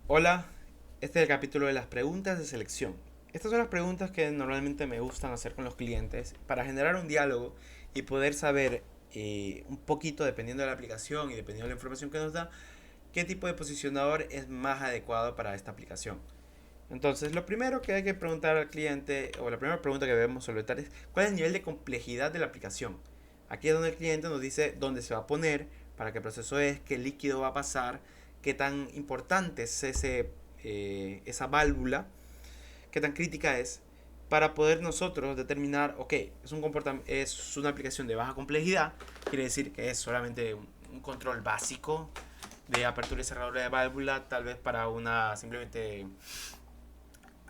Hola, este es el capítulo de las preguntas de selección. Estas son las preguntas que normalmente me gustan hacer con los clientes para generar un diálogo y poder saber un poquito, dependiendo de la aplicación y dependiendo de la información que nos da, qué tipo de posicionador es más adecuado para esta aplicación. Entonces, lo primero que hay que preguntar al cliente, o la primera pregunta que debemos solventar es, ¿cuál es el nivel de complejidad de la aplicación? Aquí es donde el cliente nos dice dónde se va a poner, para qué proceso es, qué líquido va a pasar, qué tan importante es esa válvula, qué tan crítica es, para poder nosotros determinar, ok, es una aplicación de baja complejidad, quiere decir que es solamente un control básico de apertura y cerradura de válvula, tal vez para una simplemente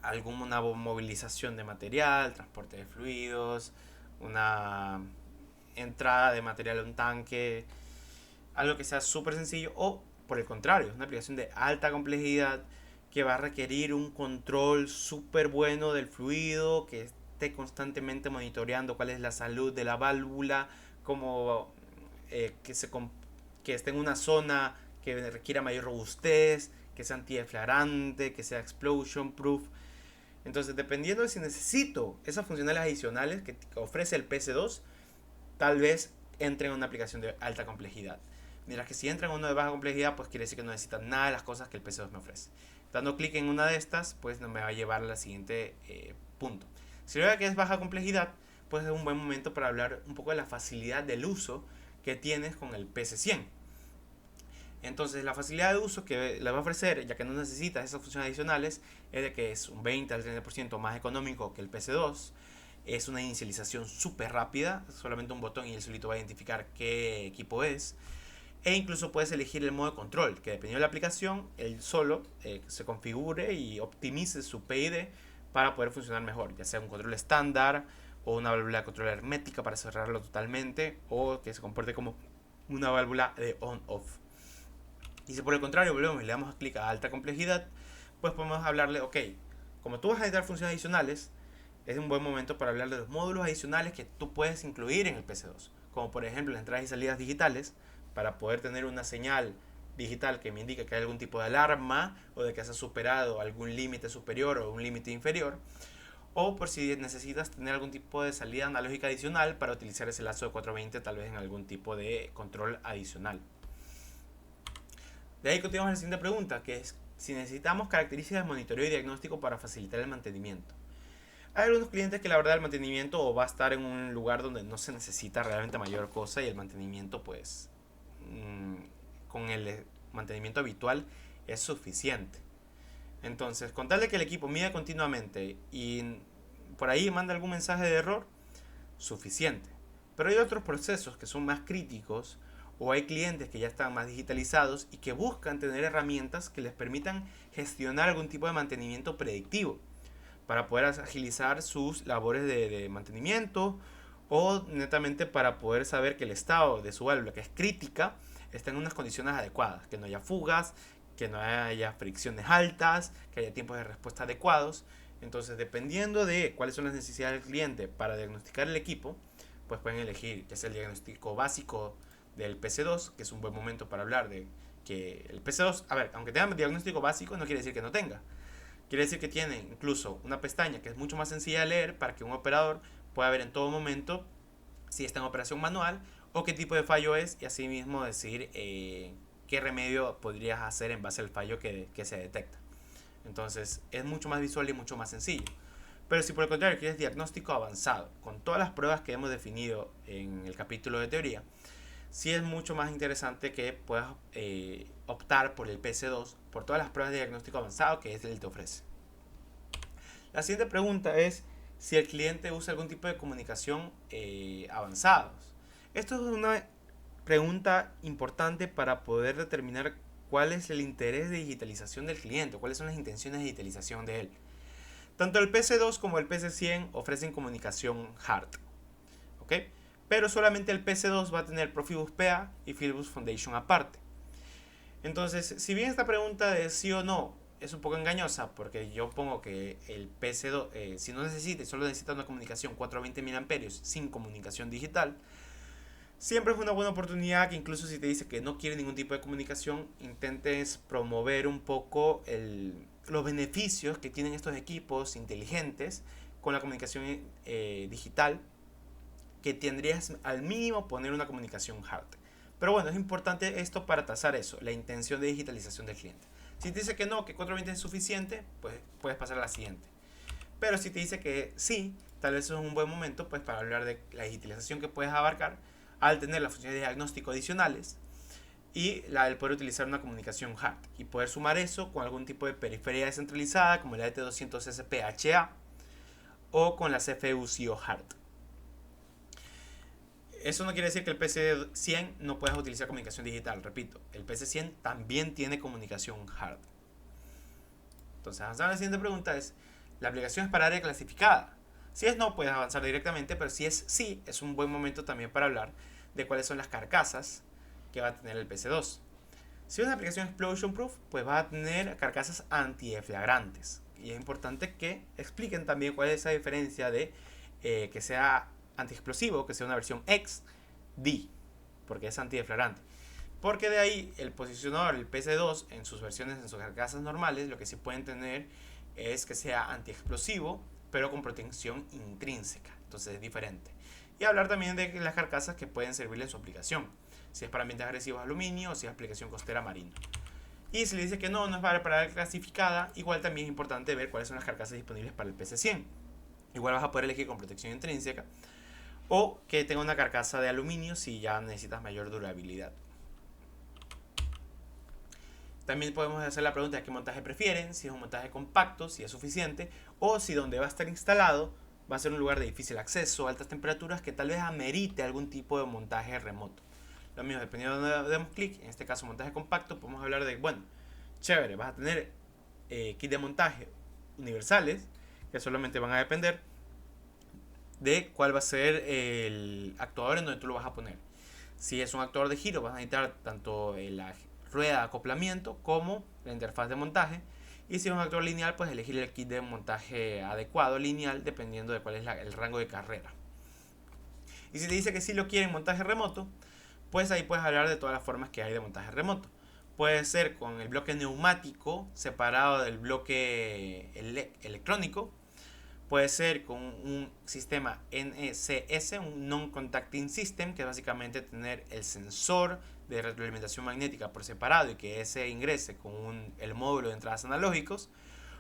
alguna movilización de material, transporte de fluidos, una entrada de material a un tanque, algo que sea súper sencillo, o por el contrario, es una aplicación de alta complejidad que va a requerir un control súper bueno del fluido, que esté constantemente monitoreando cuál es la salud de la válvula, como que esté en una zona que requiera mayor robustez, que sea antideflagrante, que sea explosion proof. Entonces, dependiendo de si necesito esas funcionales adicionales que ofrece el PS2, tal vez entre en una aplicación de alta complejidad. Mientras que si entra en uno de baja complejidad, pues quiere decir que no necesitan nada de las cosas que el PS2 me ofrece. Dando clic en una de estas, pues me va a llevar al siguiente punto. Si veo que es baja complejidad, pues es un buen momento para hablar un poco de la facilidad del uso que tienes con el PS100. Entonces, la facilidad de uso que le va a ofrecer, ya que no necesitas esas funciones adicionales, es de que es un 20 al 30% más económico que el PC2. Es una inicialización súper rápida, solamente un botón y él solito va a identificar qué equipo es. E incluso puedes elegir el modo de control, que dependiendo de la aplicación, él solo se configure y optimice su PID para poder funcionar mejor, ya sea un control estándar o una válvula de control hermética para cerrarlo totalmente, o que se comporte como una válvula de on-off. Y si por el contrario volvemos y le damos clic a alta complejidad, pues podemos hablarle, ok, como tú vas a necesitar funciones adicionales, es un buen momento para hablar de los módulos adicionales que tú puedes incluir en el PC2. Como por ejemplo las entradas y salidas digitales, para poder tener una señal digital que me indique que hay algún tipo de alarma o de que has superado algún límite superior o un límite inferior. O por si necesitas tener algún tipo de salida analógica adicional para utilizar ese lazo de 420 tal vez en algún tipo de control adicional. De ahí continuamos a la siguiente pregunta, que es si necesitamos características de monitoreo y diagnóstico para facilitar el mantenimiento. Hay algunos clientes que la verdad el mantenimiento o va a estar en un lugar donde no se necesita realmente mayor cosa y el mantenimiento pues con el mantenimiento habitual es suficiente. Entonces, con tal de que el equipo mida continuamente y por ahí manda algún mensaje de error, suficiente. Pero hay otros procesos que son más críticos o hay clientes que ya están más digitalizados y que buscan tener herramientas que les permitan gestionar algún tipo de mantenimiento predictivo para poder agilizar sus labores de mantenimiento o netamente para poder saber que el estado de su válvula, que es crítica, está en unas condiciones adecuadas, que no haya fugas, que no haya fricciones altas, que haya tiempos de respuesta adecuados. Entonces, dependiendo de cuáles son las necesidades del cliente para diagnosticar el equipo, pues pueden elegir ya sea el diagnóstico básico del PC2, que es un buen momento para hablar de que el PC2, a ver, aunque tenga diagnóstico básico, no quiere decir que no tenga. Quiere decir que tiene incluso una pestaña que es mucho más sencilla de leer para que un operador pueda ver en todo momento si está en operación manual o qué tipo de fallo es y así mismo decir qué remedio podrías hacer en base al fallo que se detecta. Entonces es mucho más visual y mucho más sencillo. Pero si por el contrario quieres diagnóstico avanzado, con todas las pruebas que hemos definido en el capítulo de teoría, sí es mucho más interesante que puedas optar por el PC2 por todas las pruebas de diagnóstico avanzado que él te ofrece. La siguiente pregunta es si el cliente usa algún tipo de comunicación avanzados. Esto es una pregunta importante para poder determinar cuál es el interés de digitalización del cliente, cuáles son las intenciones de digitalización de él. Tanto el PC2 como el PC100 ofrecen comunicación hard, ¿ok? Pero solamente el PC2 va a tener Profibus PA y Fieldbus Foundation aparte. Entonces, si bien esta pregunta de sí o no es un poco engañosa, porque yo pongo que el PC2, si no necesita y solo necesita una comunicación 420 mAh sin comunicación digital, Siempre es una buena oportunidad que incluso si te dice que no quiere ningún tipo de comunicación, intentes promover un poco los beneficios que tienen estos equipos inteligentes con la comunicación digital, que tendrías al mínimo poner una comunicación hard. Pero bueno, es importante esto para tasar eso, la intención de digitalización del cliente. Si te dice que no, que 420 es suficiente, pues puedes pasar a la siguiente. Pero si te dice que sí, tal vez es un buen momento pues para hablar de la digitalización que puedes abarcar al tener las funciones de diagnóstico adicionales y el poder utilizar una comunicación hard y poder sumar eso con algún tipo de periferia descentralizada como la ET200 SPHA o con la CPU CIO hard. Eso no quiere decir que el PC100 no puedas utilizar comunicación digital. Repito, el PC100 también tiene comunicación hard. Entonces, avanzar a la siguiente pregunta es, ¿la aplicación es para área clasificada? Si es no, puedes avanzar directamente, pero si es sí, es un buen momento también para hablar de cuáles son las carcasas que va a tener el PC2. Si es una aplicación explosion proof, pues va a tener carcasas anti-deflagrantes. Y es importante que expliquen también cuál es esa diferencia de que sea antiexplosivo, que sea una versión XD, porque es antideflagrante. Porque de ahí el posicionador, el PC2, en sus versiones, en sus carcasas normales, lo que sí pueden tener es que sea antiexplosivo, pero con protección intrínseca. Entonces es diferente. Y hablar también de las carcasas que pueden servirle en su aplicación. Si es para ambientes agresivos aluminio o si es aplicación costera marina. Y si le dice que no, no es para la clasificada, igual también es importante ver cuáles son las carcasas disponibles para el PC100. Igual vas a poder elegir con protección intrínseca o que tenga una carcasa de aluminio si ya necesitas mayor durabilidad. También podemos hacer la pregunta de qué montaje prefieren, si es un montaje compacto, si es suficiente, o si donde va a estar instalado va a ser un lugar de difícil acceso, altas temperaturas, que tal vez amerite algún tipo de montaje remoto. Lo mismo, dependiendo de donde demos clic, en este caso montaje compacto, podemos hablar de, bueno, chévere, vas a tener kit de montaje universales, que solamente van a depender de cuál va a ser el actuador en donde tú lo vas a poner. Si es un actuador de giro, vas a necesitar tanto la rueda de acoplamiento como la interfaz de montaje. Y si es un actuador lineal, pues elegir el kit de montaje adecuado lineal dependiendo de cuál es el rango de carrera. Y si te dice que sí lo quiere en montaje remoto, pues ahí puedes hablar de todas las formas que hay de montaje remoto. Puede ser con el bloque neumático separado del bloque electrónico. Puede ser con un sistema NCS, un Non-Contacting System, que es básicamente tener el sensor de retroalimentación magnética por separado y que ese ingrese con el módulo de entradas analógicos,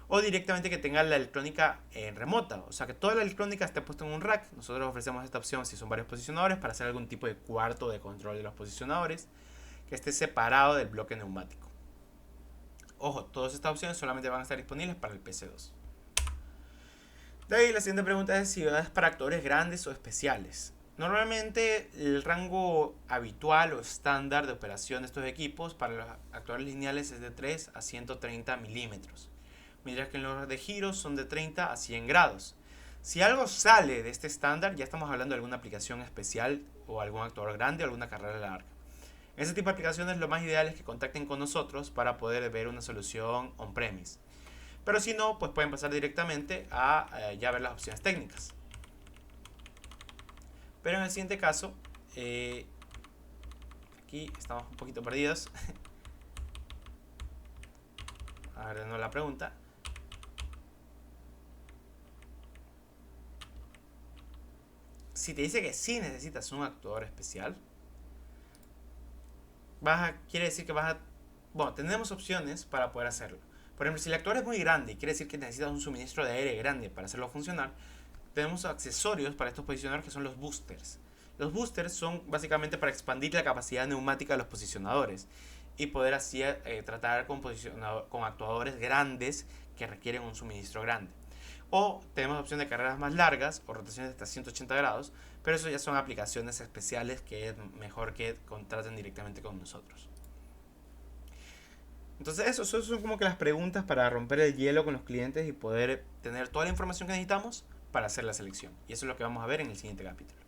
o directamente que tenga la electrónica remota, o sea que toda la electrónica esté puesta en un rack. Nosotros ofrecemos esta opción si son varios posicionadores para hacer algún tipo de cuarto de control de los posicionadores que esté separado del bloque neumático. Ojo, todas estas opciones solamente van a estar disponibles para el PC2. De ahí la siguiente pregunta es si es para actores grandes o especiales. Normalmente el rango habitual o estándar de operación de estos equipos para los actuadores lineales es de 3 a 130 milímetros, mientras que en los de giros son de 30 a 100 grados. Si algo sale de este estándar, ya estamos hablando de alguna aplicación especial o algún actuador grande o alguna carrera larga. En este tipo de aplicaciones lo más ideal es que contacten con nosotros para poder ver una solución on-premise. Pero si no, pues pueden pasar directamente a ya ver las opciones técnicas. Pero en el siguiente caso, aquí estamos un poquito perdidos. A ver, de nuevo la pregunta. Si te dice que sí necesitas un actuador especial, quiere decir que bueno, tenemos opciones para poder hacerlo. Por ejemplo, si el actuador es muy grande y quiere decir que necesitas un suministro de aire grande para hacerlo funcionar, tenemos accesorios para estos posicionadores que son los boosters. Los boosters son básicamente para expandir la capacidad neumática de los posicionadores y poder así tratar con actuadores grandes que requieren un suministro grande. O tenemos opción de carreras más largas o rotaciones de hasta 180 grados, pero eso ya son aplicaciones especiales que es mejor que contraten directamente con nosotros. Entonces eso son como que las preguntas para romper el hielo con los clientes y poder tener toda la información que necesitamos para hacer la selección. Y eso es lo que vamos a ver en el siguiente capítulo.